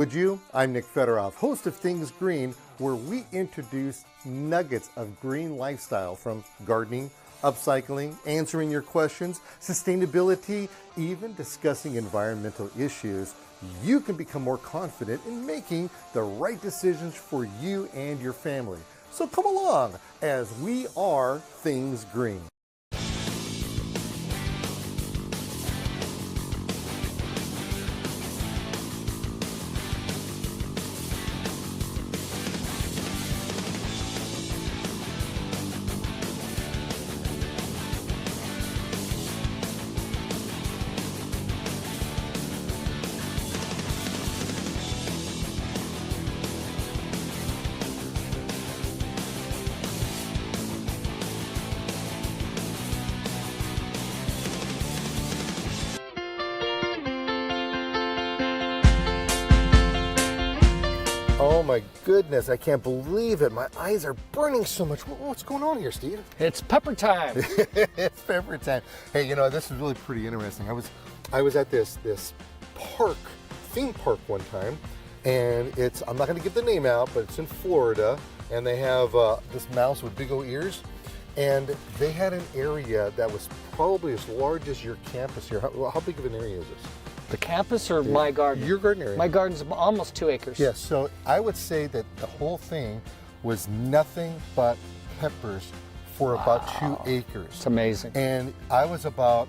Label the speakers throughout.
Speaker 1: Would you? I'm Nick Fedorov, host of Things Green, where we introduce nuggets of green lifestyle from gardening, upcycling, answering your questions, sustainability, even discussing environmental issues. You can become more confident in making the right decisions for you and your family. So come along as we are Things Green. Oh my goodness, I can't believe it. My eyes are burning so much. What's going on here, Steve?
Speaker 2: It's pepper time.
Speaker 1: It's pepper time. Hey, you know, this is really pretty interesting. I was at this theme park one time, and I'm not gonna give the name out, but it's in Florida, and they have this mouse with big old ears, and they had an area that was probably as large as your campus here. How big of an area is this?
Speaker 2: The campus or my garden?
Speaker 1: Your garden area.
Speaker 2: My garden's almost 2 acres.
Speaker 1: Yes, so I would say that the whole thing was nothing but peppers for about 2 acres.
Speaker 2: It's amazing.
Speaker 1: And I was about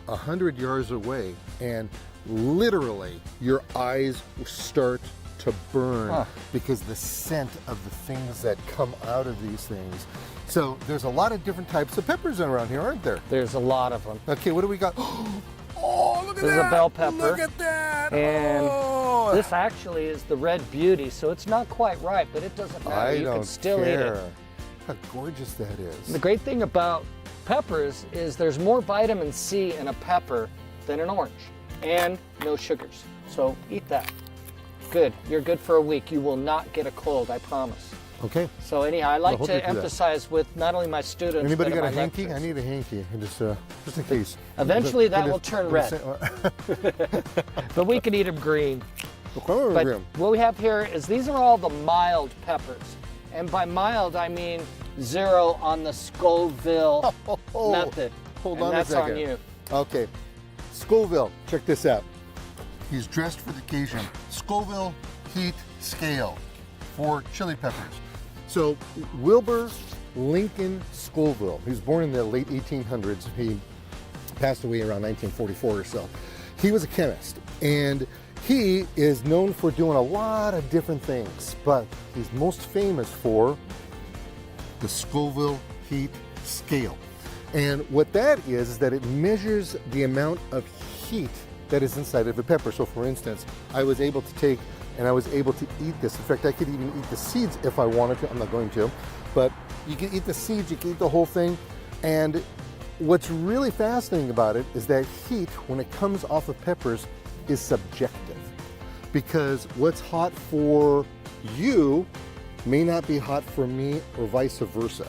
Speaker 1: 100 yards away, and literally your eyes start to burn because the scent of the things that come out of these things. So there's a lot of different types of peppers around here, aren't there?
Speaker 2: There's a lot of them.
Speaker 1: Okay, what do we got? Oh, look at
Speaker 2: This
Speaker 1: that!
Speaker 2: is a bell pepper.
Speaker 1: Look at that!
Speaker 2: And this actually is the red beauty, so it's not quite ripe, but it doesn't matter. You can still eat it.
Speaker 1: How gorgeous that is.
Speaker 2: The great thing about peppers is there's more vitamin C in a pepper than an orange, and no sugars. So eat that. Good. You're good for a week. You will not get a cold, I promise.
Speaker 1: Okay.
Speaker 2: So anyhow, I like
Speaker 1: Well,
Speaker 2: to emphasize with not only my students,
Speaker 1: anybody
Speaker 2: but
Speaker 1: got a
Speaker 2: my
Speaker 1: hanky?
Speaker 2: lecturers.
Speaker 1: I need a hanky, and just in case.
Speaker 2: Eventually that will turn red. But we can eat them green. But what we have here is these are all the mild peppers. And by mild, I mean 0 on the Scoville method.
Speaker 1: Hold
Speaker 2: and
Speaker 1: on
Speaker 2: that's
Speaker 1: a second.
Speaker 2: on you.
Speaker 1: Okay. Scoville, check this out. He's dressed for the occasion. Scoville heat scale for chili peppers. So Wilbur Lincoln Scoville, he was born in the late 1800s. He passed away around 1944 or so. He was a chemist, and he is known for doing a lot of different things, but he's most famous for the Scoville heat scale. And what that is that it measures the amount of heat that is inside of a pepper. So for instance, I was able to take and I was able to eat this. In fact, I could even eat the seeds if I wanted to. I'm not going to, but you can eat the seeds, you can eat the whole thing. And what's really fascinating about it is that heat, when it comes off of peppers, is subjective. Because what's hot for you may not be hot for me, or vice versa.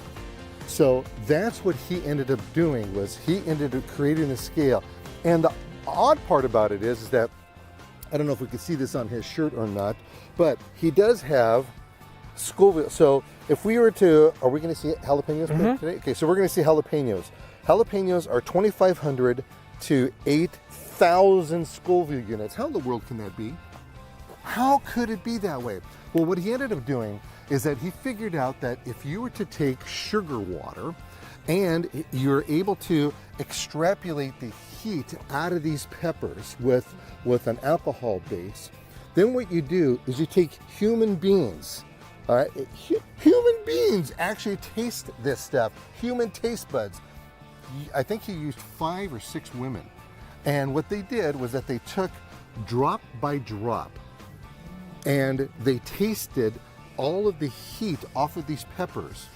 Speaker 1: So that's what he ended up doing, was he ended up creating a scale. And the odd part about it is that, I don't know if we can see this on his shirt or not, but he does have Scoville. So if we were to, are we going to see jalapenos today? Okay, so we're going to see jalapenos. Jalapenos are 2,500 to 8,000 Scoville units. How in the world can that be? How could it be that way? Well, what he ended up doing is that he figured out that if you were to take sugar water and you're able to extrapolate the heat out of these peppers with an alcohol base, then what you do is you take human beings. All right, human beings actually taste this stuff. Human taste buds. I think he used 5 or 6 women, and what they did was that they took drop by drop, and they tasted all of the heat off of these peppers.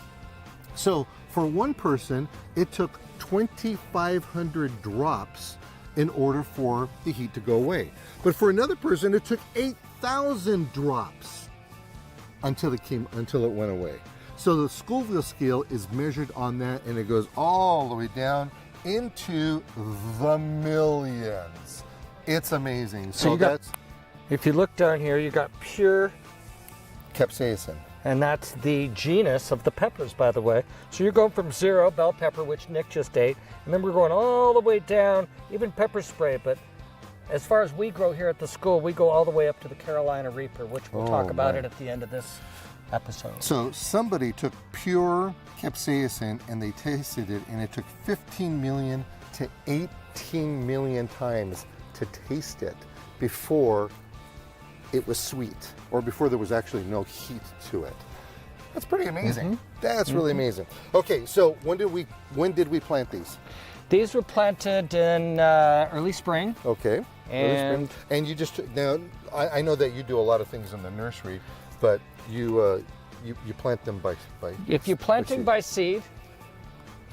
Speaker 1: So for one person, it took 2,500 drops in order for the heat to go away. But for another person, it took 8,000 drops until it went away. So the Scoville scale is measured on that, and it goes all the way down into the millions. It's amazing. So
Speaker 2: If you look down here, you got pure,
Speaker 1: Capsaicin.
Speaker 2: and that's the genus of the peppers, by the way. So you're going from 0, bell pepper, which Nick just ate, and then we're going all the way down, even pepper spray. But as far as we grow here at the school, we go all the way up to the Carolina Reaper, which we'll talk about it at the end of this episode.
Speaker 1: So somebody took pure capsaicin and they tasted it, and it took 15 million to 18 million times to taste it before it was sweet, or before there was actually no heat to it. That's pretty amazing. That's really amazing. Okay, so when did we plant these?
Speaker 2: These were planted in early spring.
Speaker 1: Okay.
Speaker 2: And
Speaker 1: you just now, I know that you do a lot of things in the nursery, but you plant them by
Speaker 2: if you're planting by seed,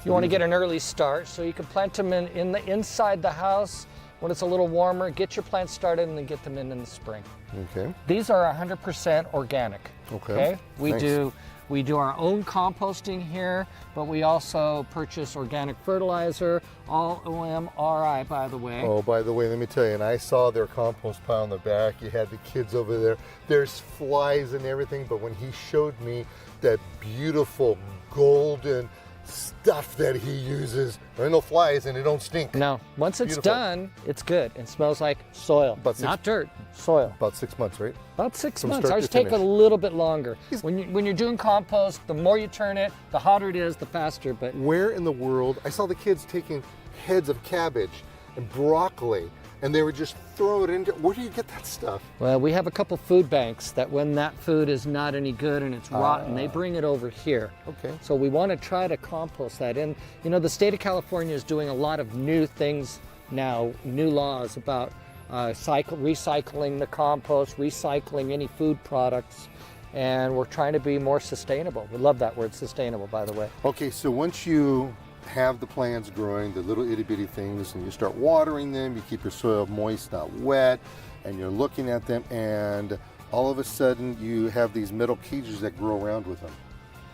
Speaker 2: you want to get an early start, so you can plant them in the inside the house when it's a little warmer. Get your plants started and then get them in the spring.
Speaker 1: Okay.
Speaker 2: These are 100% organic.
Speaker 1: Okay.
Speaker 2: We do our own composting here, but we also purchase organic fertilizer, all OMRI, by the way.
Speaker 1: Oh, by the way, let me tell you, and I saw their compost pile in the back. You had the kids over there. There's flies and everything, but when he showed me that beautiful golden stuff that he uses, there are no flies and it don't stink.
Speaker 2: No, once it's done, it's good. It smells like soil, not dirt, soil.
Speaker 1: About 6 months, right?
Speaker 2: About 6
Speaker 1: From
Speaker 2: months.
Speaker 1: start
Speaker 2: Ours
Speaker 1: to
Speaker 2: take a
Speaker 1: finish.
Speaker 2: little bit longer. When you're doing compost, the more you turn it, the hotter it is, the faster. But
Speaker 1: Where in the world, I saw the kids taking heads of cabbage and broccoli, and they would just throw it into, where do you get that stuff?
Speaker 2: well, we have a couple food banks that when that food is not any good and it's rotten, they bring it over here.
Speaker 1: Okay.
Speaker 2: So we want to try to compost that. And you know, the state of California is doing a lot of new things now, new laws about recycling the compost, recycling any food products, and we're trying to be more sustainable. We love that word, sustainable, by the way.
Speaker 1: Okay, so once you have the plants growing, the little itty bitty things, and you start watering them, you keep your soil moist, not wet, and you're looking at them, and all of a sudden you have these metal cages that grow around with them,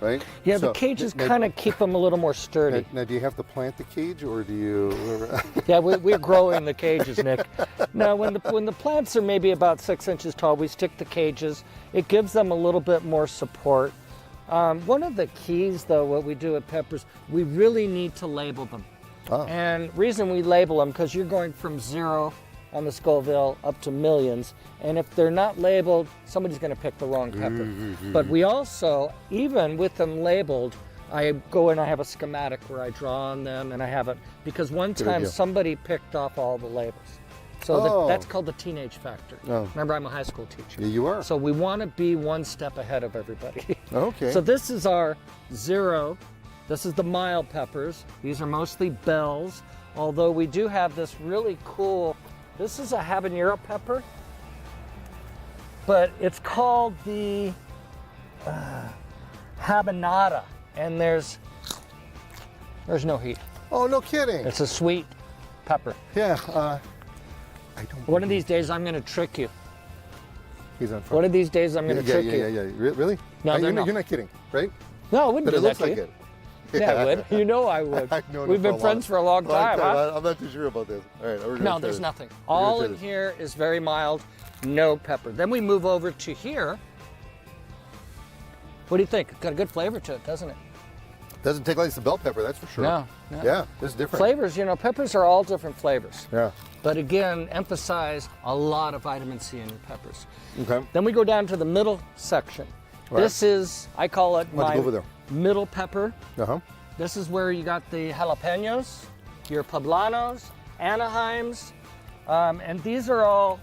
Speaker 1: right?
Speaker 2: Yeah,
Speaker 1: So,
Speaker 2: the cages kind of keep them a little more sturdy.
Speaker 1: Now, do you have to plant the cage, or do you?
Speaker 2: Yeah, we're growing the cages, Nick. Now, when the plants are maybe about 6 inches tall, we stick the cages. It gives them a little bit more support. One of the keys, though, what we do at peppers, we really need to label them.
Speaker 1: Oh.
Speaker 2: And reason we label them, because you're going from 0 on the Scoville up to millions, and if they're not labeled, somebody's going to pick the wrong pepper. But we also, even with them labeled, I go and I have a schematic where I draw on them, and I have it, because one time
Speaker 1: idea.
Speaker 2: somebody picked off all the labels. So that's called the teenage factor.
Speaker 1: Oh.
Speaker 2: Remember, I'm a high school teacher.
Speaker 1: Yeah, you are.
Speaker 2: So we want to be one step ahead of everybody.
Speaker 1: Okay.
Speaker 2: So this is our 0. This is the mild peppers. These are mostly bells, although we do have this really cool, this is a habanero pepper, but it's called the habanada, and there's no heat.
Speaker 1: Oh, no kidding.
Speaker 2: It's a sweet pepper.
Speaker 1: Yeah. I don't.
Speaker 2: One of these days I'm going to trick you.
Speaker 1: He's on fire.
Speaker 2: One of these days I'm going to trick you.
Speaker 1: Yeah. Really?
Speaker 2: No, they're not.
Speaker 1: You're not kidding, right?
Speaker 2: No, I wouldn't
Speaker 1: But
Speaker 2: do
Speaker 1: it
Speaker 2: that
Speaker 1: looks
Speaker 2: to
Speaker 1: like
Speaker 2: you.
Speaker 1: it.
Speaker 2: Yeah, I would. You know I would.
Speaker 1: I've known
Speaker 2: We've
Speaker 1: it for
Speaker 2: been friends for a long time, huh?
Speaker 1: I'm not too sure about this. All right, we're gonna
Speaker 2: No,
Speaker 1: try
Speaker 2: there's
Speaker 1: this.
Speaker 2: nothing.
Speaker 1: We're gonna
Speaker 2: All
Speaker 1: try
Speaker 2: in
Speaker 1: this.
Speaker 2: here is very mild, no pepper. Then we move over to here. What do you think? It's got a good flavor to it, doesn't it?
Speaker 1: Doesn't take like the bell pepper, that's for sure.
Speaker 2: No.
Speaker 1: Yeah, this is different.
Speaker 2: Flavors, you know, peppers are all different flavors.
Speaker 1: Yeah.
Speaker 2: But again, emphasize a lot of vitamin C in your peppers.
Speaker 1: Okay.
Speaker 2: Then we go down to the middle section.
Speaker 1: Right.
Speaker 2: This is, I call it
Speaker 1: Why don't
Speaker 2: my
Speaker 1: you go over there?
Speaker 2: middle pepper.
Speaker 1: Uh-huh.
Speaker 2: This is where you got the jalapenos, your poblanos, Anaheims, and these are all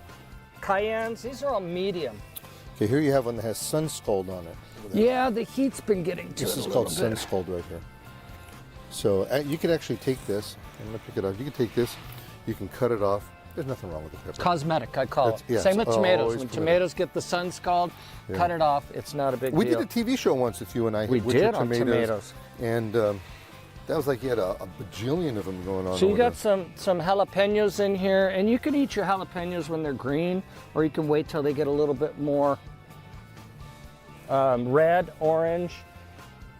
Speaker 2: cayennes. These are all medium.
Speaker 1: Okay, here you have one that has sun scald on it.
Speaker 2: Yeah, the heat's been getting to
Speaker 1: This
Speaker 2: it
Speaker 1: is
Speaker 2: a
Speaker 1: called
Speaker 2: little
Speaker 1: sun
Speaker 2: bit.
Speaker 1: scald right here. So you can actually take this, I'm gonna pick it up. You can take this, you can cut it off. There's nothing wrong with the pepper.
Speaker 2: Cosmetic, I call it.
Speaker 1: Yeah,
Speaker 2: Same with
Speaker 1: it's
Speaker 2: tomatoes.
Speaker 1: always
Speaker 2: When
Speaker 1: permitted.
Speaker 2: tomatoes get the sun scald, cut it off. It's not a big
Speaker 1: We
Speaker 2: deal.
Speaker 1: did a TV show once with you and I.
Speaker 2: We
Speaker 1: with
Speaker 2: did
Speaker 1: your
Speaker 2: on tomatoes.
Speaker 1: And that was like you had a bajillion of them going on.
Speaker 2: So you
Speaker 1: over
Speaker 2: got
Speaker 1: there.
Speaker 2: some jalapenos in here, and you can eat your jalapenos when they're green, or you can wait till they get a little bit more red, orange.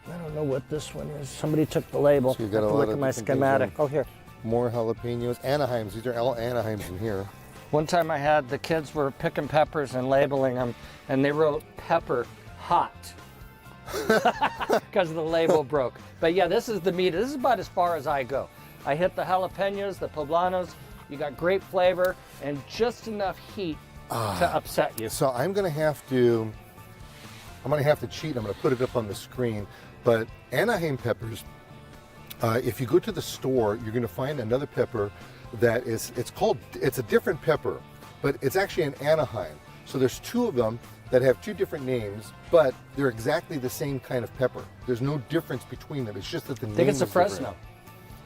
Speaker 2: I don't know what this one is. Somebody took the label.
Speaker 1: So you got
Speaker 2: I have
Speaker 1: a
Speaker 2: to
Speaker 1: lot
Speaker 2: look
Speaker 1: of
Speaker 2: at my
Speaker 1: different things
Speaker 2: schematic.
Speaker 1: on.
Speaker 2: Oh, here.
Speaker 1: More jalapenos, Anaheims. These are all Anaheims in here.
Speaker 2: One time I had, the kids were picking peppers and labeling them, and they wrote pepper hot because the label broke. But yeah, this is the meat. This is about as far as I go. I hit the jalapenos, the poblanos. You got great flavor and just enough heat to upset you.
Speaker 1: So I'm gonna have to cheat. I'm gonna put it up on the screen. But Anaheim peppers, if you go to the store, you're gonna find another pepper that it's a different pepper, but it's actually an Anaheim. So there's two of them that have two different names, but they're exactly the same kind of pepper. There's no difference between them. It's just that the name
Speaker 2: I think it's
Speaker 1: is
Speaker 2: the Fresno.
Speaker 1: different.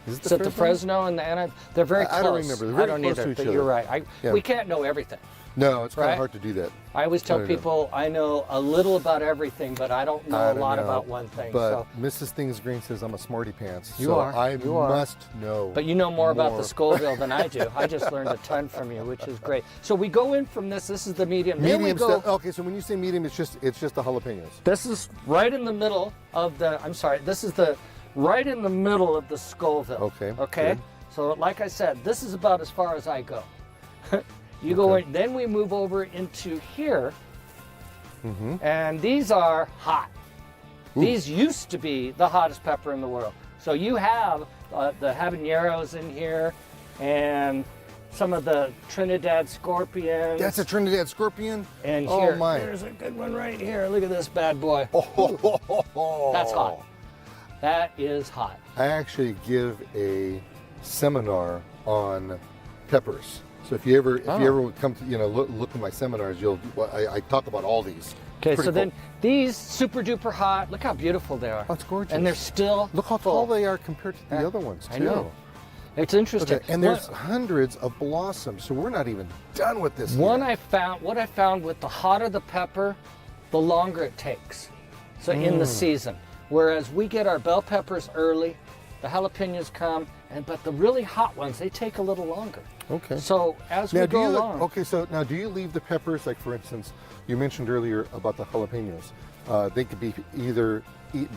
Speaker 1: Is
Speaker 2: Is it the Fresno and the Anaheim? They're very close.
Speaker 1: I don't remember. They're very
Speaker 2: I don't
Speaker 1: close
Speaker 2: either,
Speaker 1: to each
Speaker 2: but you're
Speaker 1: other.
Speaker 2: right.
Speaker 1: Yeah.
Speaker 2: We can't know everything.
Speaker 1: No, it's kind
Speaker 2: Right?
Speaker 1: of hard to do that.
Speaker 2: I always tell
Speaker 1: Totally.
Speaker 2: people I know a little about everything, but I don't know
Speaker 1: I
Speaker 2: a
Speaker 1: don't
Speaker 2: lot
Speaker 1: know,
Speaker 2: about one thing.
Speaker 1: But
Speaker 2: So.
Speaker 1: Mrs. Things Green says I'm a smarty pants.
Speaker 2: You
Speaker 1: so
Speaker 2: are.
Speaker 1: I
Speaker 2: You are.
Speaker 1: must know.
Speaker 2: But you know more about the Scoville than I do. I just learned a ton from you, which is great. So we go in from this. This is the medium. Then we
Speaker 1: medium
Speaker 2: go.
Speaker 1: stuff. Okay, so when you say medium, it's just the jalapenos.
Speaker 2: This is right in the middle of the. I'm sorry. This is the right in the middle of the Scoville.
Speaker 1: Okay,
Speaker 2: Okay.
Speaker 1: good.
Speaker 2: So like I said, this is about as far as I go. You go in. Then we move over into here, and these are hot. These used to be the hottest pepper in the world. So you have the habaneros in here, and some of the Trinidad scorpions.
Speaker 1: That's a Trinidad scorpion.
Speaker 2: And
Speaker 1: oh
Speaker 2: here,
Speaker 1: my!
Speaker 2: there's a good one right here. Look at this bad boy.
Speaker 1: Oh,
Speaker 2: That's hot. That is hot.
Speaker 1: I actually give a seminar on peppers. So if you ever come to look at my seminars, I talk about all these.
Speaker 2: Okay,
Speaker 1: Pretty
Speaker 2: so
Speaker 1: cool.
Speaker 2: then these super duper hot. Look how beautiful they are.
Speaker 1: Oh, it's gorgeous.
Speaker 2: And they're still
Speaker 1: Look how
Speaker 2: full.
Speaker 1: tall they are compared to the other ones too.
Speaker 2: I know. It's interesting.
Speaker 1: Okay, and there's hundreds of blossoms, so we're not even done with this.
Speaker 2: What
Speaker 1: yet.
Speaker 2: I found with the hotter the pepper, the longer it takes. So in the season, whereas we get our bell peppers early, the jalapenos come, but the really hot ones, they take a little longer.
Speaker 1: Okay.
Speaker 2: So as
Speaker 1: Now,
Speaker 2: we go along.
Speaker 1: Okay, so now do you leave the peppers, like for instance, you mentioned earlier about the jalapenos. They could be either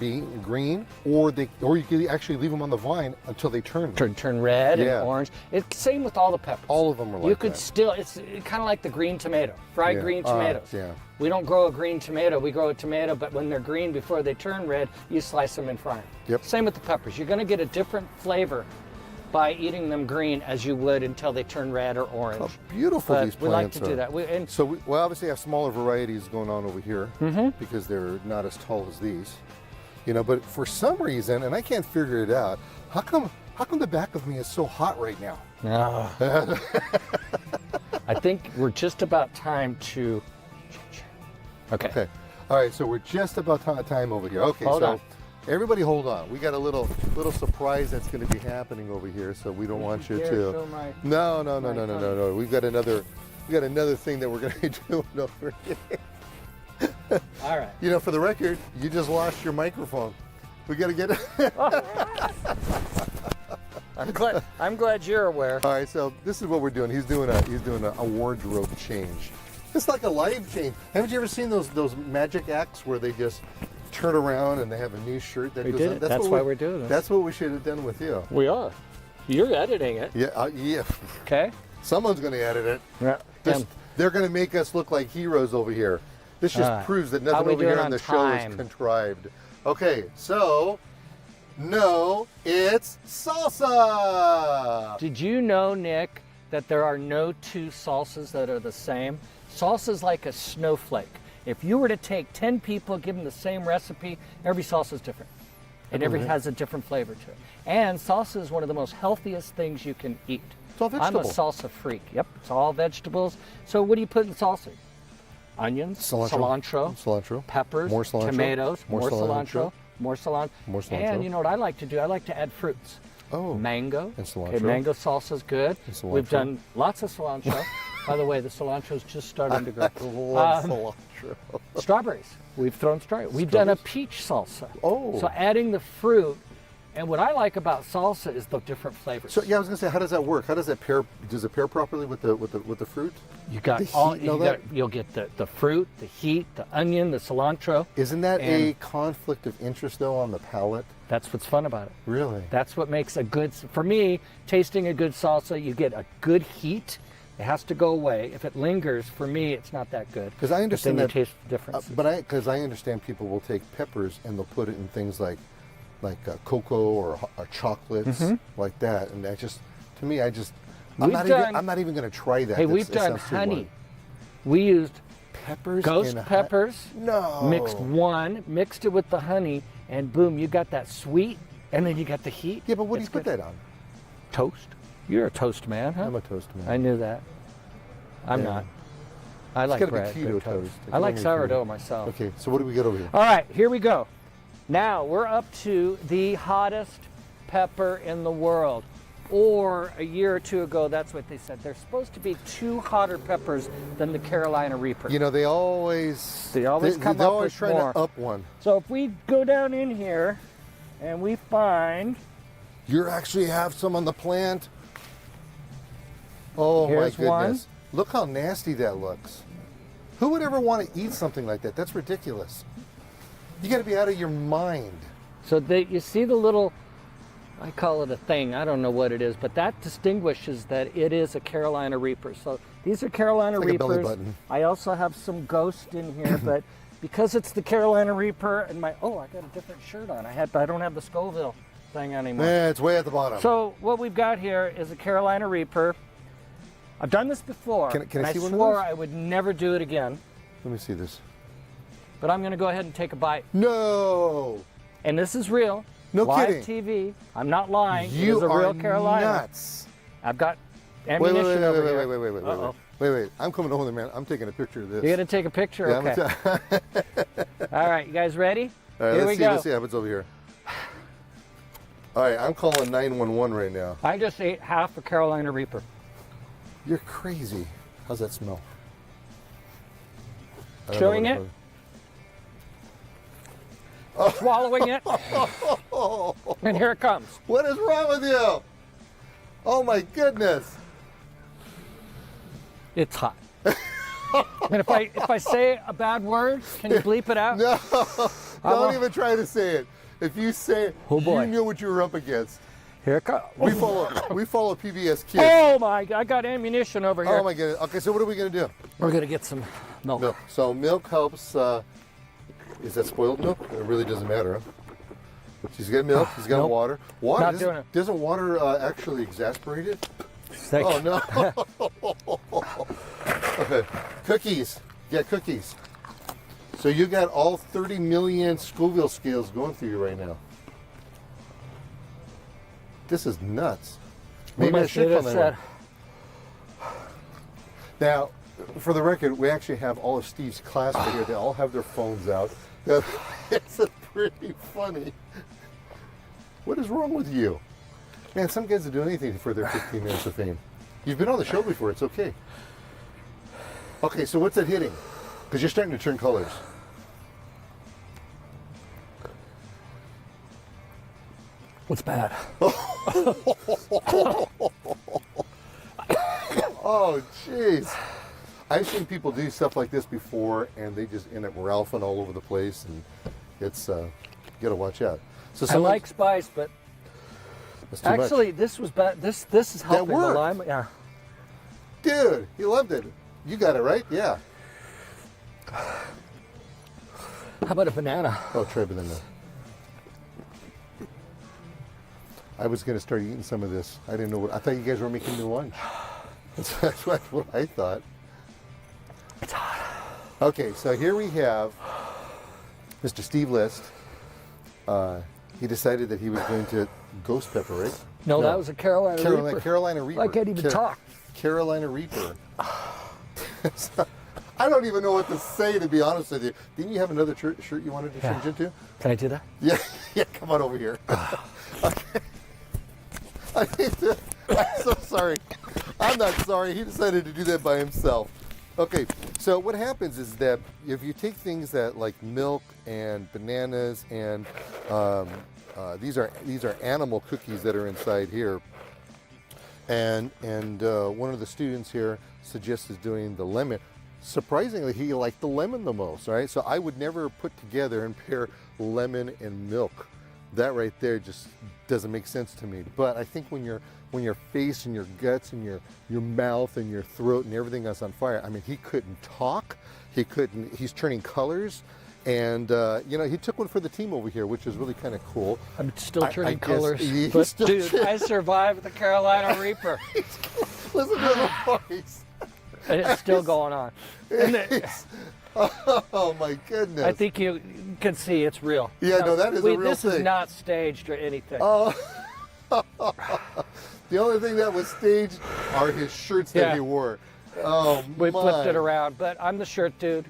Speaker 1: be green, or you could actually leave them on the vine until they turn
Speaker 2: red
Speaker 1: Yeah.
Speaker 2: and orange. It's same with all the peppers.
Speaker 1: All of them are like
Speaker 2: You could
Speaker 1: that.
Speaker 2: still, it's kind of like the green tomato, fried
Speaker 1: Yeah.
Speaker 2: green tomatoes.
Speaker 1: Yeah.
Speaker 2: We don't grow a green tomato, we grow a tomato, but when they're green, before they turn red, you slice them and fry them.
Speaker 1: Yep.
Speaker 2: Same with the peppers. You're gonna get a different flavor by eating them green as you would until they turn red or orange.
Speaker 1: How beautiful
Speaker 2: But
Speaker 1: these
Speaker 2: we like
Speaker 1: plants
Speaker 2: to do
Speaker 1: are.
Speaker 2: that.
Speaker 1: So we obviously have smaller varieties going on over here because they're not as tall as these. But for some reason, and I can't figure it out, how come the back of me is so hot right now?
Speaker 2: I think we're just about time to. Okay.
Speaker 1: All right, so we're just about time over here. Okay,
Speaker 2: Hold on.
Speaker 1: Everybody hold on. We got a little surprise that's going to be happening over here, so we don't want you
Speaker 2: Here,
Speaker 1: to.
Speaker 2: show my-
Speaker 1: No. We've got another thing that we're going to be doing over here.
Speaker 2: All right.
Speaker 1: For the record, you just lost your microphone. We got to get it.
Speaker 2: I'm glad you're aware.
Speaker 1: All right, so this is what we're doing. He's doing a wardrobe change. It's like a live change. Haven't you ever seen those magic acts where they just turn around and they have a new shirt that
Speaker 2: We
Speaker 1: goes
Speaker 2: did
Speaker 1: on?
Speaker 2: it. That's why we're doing this.
Speaker 1: That's what we should have done with you.
Speaker 2: We are. You're editing it.
Speaker 1: Yeah.
Speaker 2: Okay.
Speaker 1: Someone's going to edit it.
Speaker 2: Yeah.
Speaker 1: They're going to make us look like heroes over here. This just proves that nothing
Speaker 2: we
Speaker 1: over
Speaker 2: doing
Speaker 1: here on
Speaker 2: on
Speaker 1: the show
Speaker 2: time?
Speaker 1: is contrived. Okay, so no, it's salsa.
Speaker 2: Did you know, Nick, that there are no two salsas that are the same? Salsa's like a snowflake. If you were to take 10 people, give them the same recipe, every salsa is different. And every has a different flavor to it. And salsa is one of the most healthiest things you can eat.
Speaker 1: It's all
Speaker 2: I'm a
Speaker 1: vegetable.
Speaker 2: salsa freak. Yep, it's all vegetables. So what do you put in salsa? Onions, cilantro, peppers,
Speaker 1: more cilantro,
Speaker 2: tomatoes,
Speaker 1: more
Speaker 2: more
Speaker 1: cilantro,
Speaker 2: cilantro, more cilantro.
Speaker 1: more cilantro.
Speaker 2: And you know what I like to do? I like to add fruits.
Speaker 1: Oh.
Speaker 2: Mango.
Speaker 1: And cilantro.
Speaker 2: Okay, mango salsa is good.
Speaker 1: And cilantro.
Speaker 2: We've done lots of cilantro. By the way, the cilantro is just starting to grow.
Speaker 1: I love cilantro.
Speaker 2: Strawberries. We've thrown strawberries. We've done a peach salsa.
Speaker 1: Oh.
Speaker 2: So adding the fruit. And what I like about salsa is the different flavors.
Speaker 1: So yeah, I was gonna say, how does that work? How does that pair? Does it pair properly with the fruit?
Speaker 2: You got
Speaker 1: The
Speaker 2: all.
Speaker 1: heat and all that?
Speaker 2: You'll get the fruit, the heat, the onion, the cilantro.
Speaker 1: Isn't that a
Speaker 2: And-
Speaker 1: conflict of interest though on the palate?
Speaker 2: That's what's fun about it.
Speaker 1: Really?
Speaker 2: That's what makes a good. For me, tasting a good salsa, you get a good heat, It has to go away. If it lingers, for me, it's not that good.
Speaker 1: Because I understand
Speaker 2: then
Speaker 1: that.
Speaker 2: you taste the difference.
Speaker 1: Because I understand people will take peppers and they'll put it in things like cocoa or chocolates like that, and that just, to me, I'm not even going to try that.
Speaker 2: Hey, we've done honey. We used
Speaker 1: peppers,
Speaker 2: ghost peppers.
Speaker 1: No.
Speaker 2: Mixed it with the honey, and boom, you got that sweet, and then you got the heat.
Speaker 1: Yeah, but what do you put that on?
Speaker 2: Toast. You're a toast man, huh?
Speaker 1: I'm a toast man.
Speaker 2: I knew that. I'm not. I like bread.
Speaker 1: Keto toast.
Speaker 2: I like sourdough myself.
Speaker 1: Okay, so what do we got over here?
Speaker 2: All right, here we go. Now we're up to the hottest pepper in the world. Or a year or two ago, that's what they said. There's supposed to be 2 hotter peppers than the Carolina Reaper.
Speaker 1: You know, they always
Speaker 2: come up with
Speaker 1: trying
Speaker 2: more.
Speaker 1: to up one.
Speaker 2: So if we go down in here and we find...
Speaker 1: You actually have some on the plant? Oh,
Speaker 2: Here's
Speaker 1: my goodness.
Speaker 2: one.
Speaker 1: Look how nasty that looks. Who would ever want to eat something like that? That's ridiculous. You got to be out of your mind.
Speaker 2: So you see the little, I call it a thing, I don't know what it is, but that distinguishes that it is a Carolina Reaper. So these are Carolina
Speaker 1: Reapers.
Speaker 2: Reapers.
Speaker 1: A belly button.
Speaker 2: I also have some Ghost in here, but because it's the Carolina Reaper and I got a different shirt on. I don't have the Scoville thing anymore.
Speaker 1: Yeah, it's way at the bottom.
Speaker 2: So what we've got here is a Carolina Reaper. I've done this before.
Speaker 1: Can I see one of
Speaker 2: swore
Speaker 1: those?
Speaker 2: I would never do it again.
Speaker 1: Let me see this.
Speaker 2: But I'm going to go ahead and take a bite.
Speaker 1: No.
Speaker 2: And this is real.
Speaker 1: No
Speaker 2: Live
Speaker 1: kidding.
Speaker 2: TV. I'm not lying.
Speaker 1: You
Speaker 2: it is a real
Speaker 1: are
Speaker 2: Carolina.
Speaker 1: nuts.
Speaker 2: I've got ammunition over here.
Speaker 1: Wait. I'm coming over there, man. I'm taking a picture of this.
Speaker 2: You're going to take a picture?
Speaker 1: Yeah,
Speaker 2: Okay. All right, you guys ready?
Speaker 1: All right,
Speaker 2: here
Speaker 1: let's
Speaker 2: we go.
Speaker 1: Let's see what happens over here. All right, I'm calling 911 right now.
Speaker 2: I just ate half a Carolina Reaper.
Speaker 1: You're crazy. How's that smell?
Speaker 2: Chewing it? Swallowing it? And here it comes.
Speaker 1: What is wrong with you? Oh my goodness.
Speaker 2: It's hot. And if I say a bad word, can you bleep it out?
Speaker 1: No, don't even try to say it. If you say it,
Speaker 2: oh boy.
Speaker 1: You knew what you were up against.
Speaker 2: Here it comes.
Speaker 1: We follow PBS Kids.
Speaker 2: Oh my, I got ammunition over here.
Speaker 1: Oh my goodness. Okay, so what are we going to do?
Speaker 2: We're going to get some milk.
Speaker 1: Milk. So milk helps, is that spoiled milk? It really doesn't matter, huh? She's got milk, she's got
Speaker 2: Nope.
Speaker 1: water. Water,
Speaker 2: Not doing it.
Speaker 1: Doesn't water actually exasperate it?
Speaker 2: Thank
Speaker 1: Oh
Speaker 2: you.
Speaker 1: no. Okay. Cookies. Yeah, cookies. So you got all 30 million Scoville scales going through you right now. This is nuts. Maybe I should come in. Now, for the record, we actually have all of Steve's class right here. They all have their phones out. It's pretty funny. What is wrong with you? Man, some guys will do anything for their 15 minutes of fame. You've been on the show before. It's okay. Okay, so what's it hitting? Because you're starting to turn colors.
Speaker 2: What's bad?
Speaker 1: Oh, jeez. I've seen people do stuff like this before, and they just end up ralphing all over the place, and it's you gotta watch out. So
Speaker 2: I like spice, but
Speaker 1: that's too
Speaker 2: actually,
Speaker 1: much.
Speaker 2: this was bad. This is helping the
Speaker 1: worked.
Speaker 2: lime. Yeah.
Speaker 1: Dude, you loved it. You got it right. Yeah.
Speaker 2: How about a banana?
Speaker 1: Oh, try banana. I was gonna start eating some of this. I didn't know what. I thought you guys were making me lunch. That's what I thought.
Speaker 2: It's hot.
Speaker 1: Okay, so here we have Mr. Steve List. He decided that he was going to ghost pepper, right?
Speaker 2: No, that was a Carolina Reaper.
Speaker 1: Carolina Reaper.
Speaker 2: I can't even talk.
Speaker 1: Carolina Reaper. I don't even know what to say, to be honest with you. Didn't you have another shirt you wanted to change into?
Speaker 2: Can I do that?
Speaker 1: Yeah, come on over here. Okay. I'm so sorry. I'm not sorry. He decided to do that by himself. Okay, so what happens is that if you take things that like milk and bananas and these are animal cookies that are inside here, and one of the students here suggested doing the lemon. Surprisingly, he liked the lemon the most, right? So I would never put together and pair lemon and milk. that right there just doesn't make sense to me. But I think when your face and your guts and your mouth and your throat and everything else on fire, I mean, he couldn't talk. He's turning colors. And, you know, he took one for the team over here, which is really kind of cool.
Speaker 2: I'm still turning colors.
Speaker 1: But
Speaker 2: still dude, I survived the Carolina Reaper.
Speaker 1: Listen to the voice.
Speaker 2: And it's still going on.
Speaker 1: Oh, my goodness.
Speaker 2: I think you can see it's real.
Speaker 1: Yeah, no, that is a real
Speaker 2: This
Speaker 1: thing.
Speaker 2: is not staged or anything.
Speaker 1: Oh. The only thing that was staged are his shirts that he wore. Oh,
Speaker 2: we flipped it around, but I'm the shirt dude.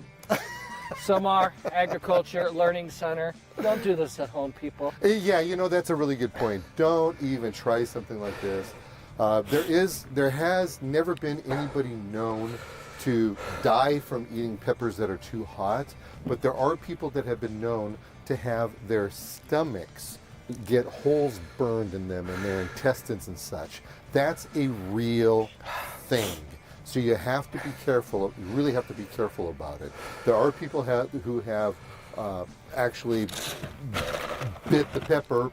Speaker 2: Sylmar Agriculture Learning Center. Don't do this at home, people.
Speaker 1: Yeah, you know, that's a really good point. Don't even try something like this. There has never been anybody known to die from eating peppers that are too hot, but there are people that have been known to have their stomachs get holes burned in them and their intestines and such. That's a real thing. So you have to be careful. You really have to be careful about it. There are people who have actually bit the pepper,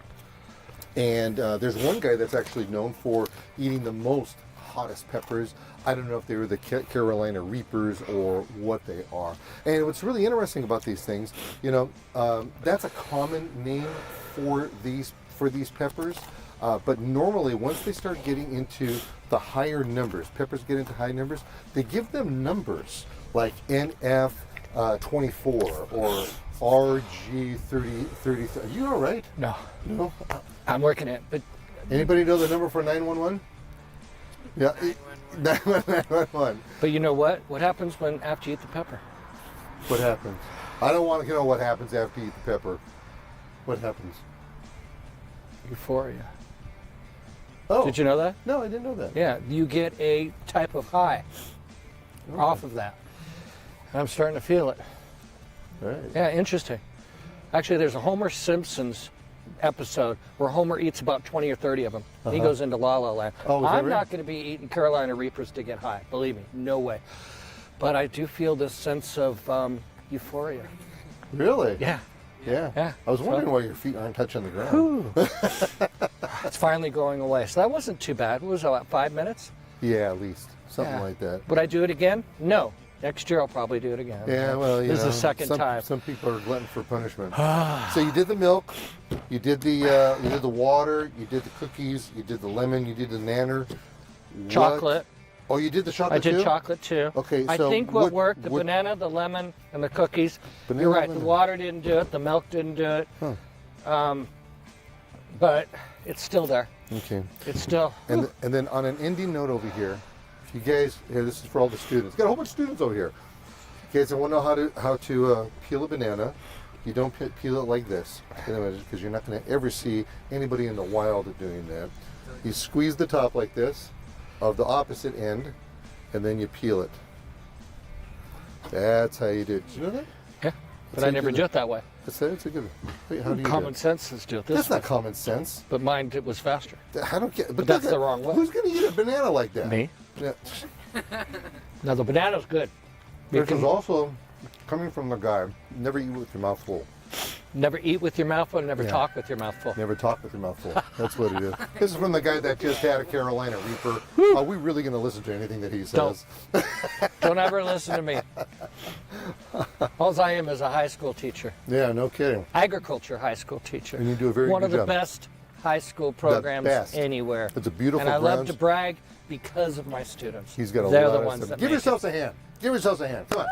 Speaker 1: and there's one guy that's actually known for eating the most hottest peppers. I don't know if they were the Carolina Reapers or what they are. And what's really interesting about these things, you know, that's a common name for these peppers. But normally, once they start getting into the higher numbers, peppers get into high numbers, they give them numbers like NF 24 or RG 30. Are you all right?
Speaker 2: No.
Speaker 1: No?
Speaker 2: I'm working it. But
Speaker 1: Anybody know the number for 911? Yeah, 911.
Speaker 2: But you know what? What happens after you eat the pepper?
Speaker 1: What happens? I don't want to know what happens after you eat the pepper. What happens?
Speaker 2: Euphoria.
Speaker 1: Oh.
Speaker 2: Did you know that?
Speaker 1: No, I didn't know that.
Speaker 2: Yeah, you get a type of high off of that. I'm starting to feel it.
Speaker 1: Right.
Speaker 2: Yeah, interesting. Actually, there's a Homer Simpson's episode where Homer eats about 20 or 30 of them. He goes into La La Land.
Speaker 1: Oh, is that
Speaker 2: I'm
Speaker 1: right?
Speaker 2: not going to be eating Carolina Reapers to get high. Believe me, no way. But I do feel this sense of euphoria.
Speaker 1: Really?
Speaker 2: Yeah.
Speaker 1: Yeah.
Speaker 2: Yeah.
Speaker 1: I was wondering why your feet aren't touching the ground.
Speaker 2: It's finally going away. So that wasn't too bad. What was it, about 5 minutes?
Speaker 1: Yeah, at least. Something
Speaker 2: Yeah.
Speaker 1: like that.
Speaker 2: Would I do it again? No. Next year I'll probably do it again.
Speaker 1: Yeah, well, you
Speaker 2: This
Speaker 1: know,
Speaker 2: is the second time.
Speaker 1: Some people are glutton for punishment. So you did the milk, you did the water, you did the cookies, you did the lemon, you did the nanner.
Speaker 2: Chocolate.
Speaker 1: Oh, you did the chocolate
Speaker 2: I did
Speaker 1: too?
Speaker 2: chocolate too.
Speaker 1: Okay,
Speaker 2: I
Speaker 1: so
Speaker 2: think what worked, the banana, the lemon, and the cookies.
Speaker 1: Banana,
Speaker 2: You're right,
Speaker 1: lemon.
Speaker 2: the water didn't do it, the milk didn't do it. But it's still there.
Speaker 1: Okay.
Speaker 2: It's still.
Speaker 1: And then on an ending note over here, if you guys, here, this is for all the students. Got a whole bunch of students over here. You guys want to know how to peel a banana. You don't peel it like this, because you're not going to ever see anybody in the wild doing that. You squeeze the top like this, of the opposite end, and then you peel it. That's how you do it. Did you know that?
Speaker 2: Yeah, but I never do it that way.
Speaker 1: It's a good. Wait, how do you
Speaker 2: Common
Speaker 1: do it?
Speaker 2: sense is do it this
Speaker 1: That's
Speaker 2: way.
Speaker 1: not common sense.
Speaker 2: But mine, it was faster.
Speaker 1: I don't get. But
Speaker 2: that's the wrong way.
Speaker 1: Who's going to eat a banana like that?
Speaker 2: Me.
Speaker 1: Yeah.
Speaker 2: Now the banana's good. You
Speaker 1: This is
Speaker 2: can
Speaker 1: also coming from the guy. Never eat with your mouth full.
Speaker 2: never eat with your mouth full, never
Speaker 1: Yeah.
Speaker 2: talk with your mouth full.
Speaker 1: Never talk with your mouth full. That's what it is. This is from the guy that just had a Carolina Reaper. Are we really going to listen to anything that he says?
Speaker 2: Don't ever listen to me. All I am is a high school teacher.
Speaker 1: Yeah, no kidding.
Speaker 2: Agriculture high school teacher.
Speaker 1: And you do a very
Speaker 2: One
Speaker 1: good
Speaker 2: of the
Speaker 1: job.
Speaker 2: best high school programs
Speaker 1: best.
Speaker 2: anywhere.
Speaker 1: It's a beautiful
Speaker 2: And I love
Speaker 1: grounds.
Speaker 2: to brag because of my students.
Speaker 1: He's got a
Speaker 2: They're
Speaker 1: lot
Speaker 2: the
Speaker 1: of
Speaker 2: ones
Speaker 1: stuff.
Speaker 2: that
Speaker 1: Give
Speaker 2: make
Speaker 1: yourselves a hand. Give yourselves a hand. Come on.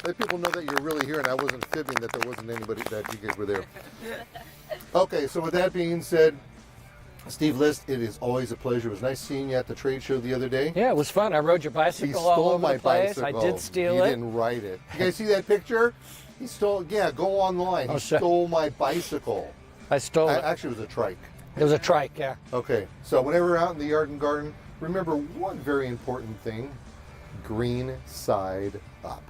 Speaker 1: Let people know that you're really here and I wasn't fibbing that there wasn't anybody that you guys were there. Okay, so with that being said, Steve List, it is always a pleasure. It was nice seeing you at the trade show the other day.
Speaker 2: Yeah, it was fun. I rode your
Speaker 1: He
Speaker 2: bicycle all
Speaker 1: stole
Speaker 2: over
Speaker 1: my
Speaker 2: the place.
Speaker 1: bicycle.
Speaker 2: I did steal
Speaker 1: You
Speaker 2: it.
Speaker 1: didn't ride it. You guys see that picture? He stole. Yeah, go online. He
Speaker 2: sure.
Speaker 1: stole my bicycle.
Speaker 2: I stole it.
Speaker 1: Actually, it was a trike.
Speaker 2: It was a trike, yeah.
Speaker 1: Okay, so whenever we're out in the yard and garden, remember one very important thing: green side up.